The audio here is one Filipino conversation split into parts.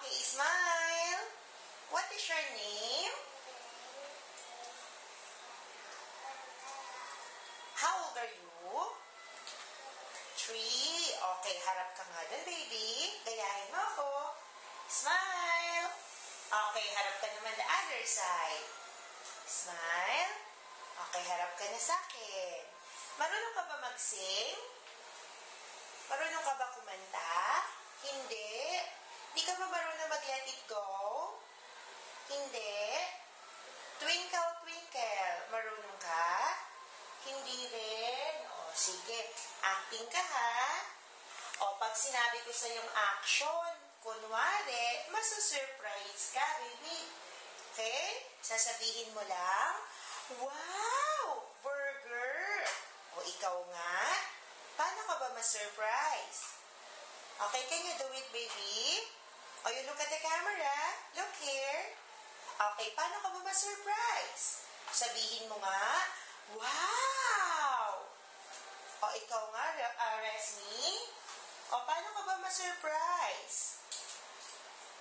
Okay, smile. What is your name? How old are you? 3. Okay, harap ka nga dun, baby. Gayahin mo ako. Smile. Okay, harap ka naman the other side. Smile. Okay, harap ka na sa akin. Marunong ka ba mag-sing? Marunong ka ba kumanta? Hindi. Di ka ba marunong mag-let it go? Hindi. Twinkle, twinkle. Marunong ka? Hindi rin. O, sige. Acting ka, ha? O, pag sinabi ko sa yung action, kunwari, masusurprise ka, baby. Okay? Sasabihin mo lang, wow! Burger! O, ikaw nga? Paano ka ba ma-surprise? Okay, can you do it, baby? O, you look at the camera. Look here. Okay, paano ka ba ma-surprise? Sabihin mo nga, wow! O, ikaw nga, Resmi. O, paano ka ba ma-surprise?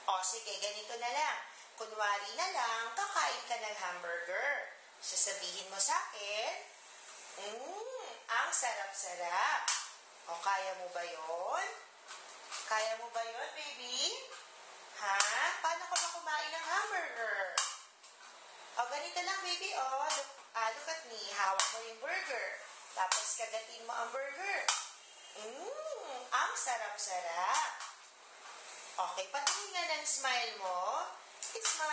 O, sige, ganito na lang. Kunwari na lang, kakain ka ng hamburger. Sasabihin mo sa akin, ang sarap-sarap. O, kaya mo ba yon? Kaya mo ba yon, baby? Ha? Paano ka ba kumain ng hamburger? O, ganito lang, baby. O, look at me. Hawak mo yung burger. Tapos, kagatin mo ang burger. Ang sarap-sarap. Okay, patingin nga ng smile mo. Smile.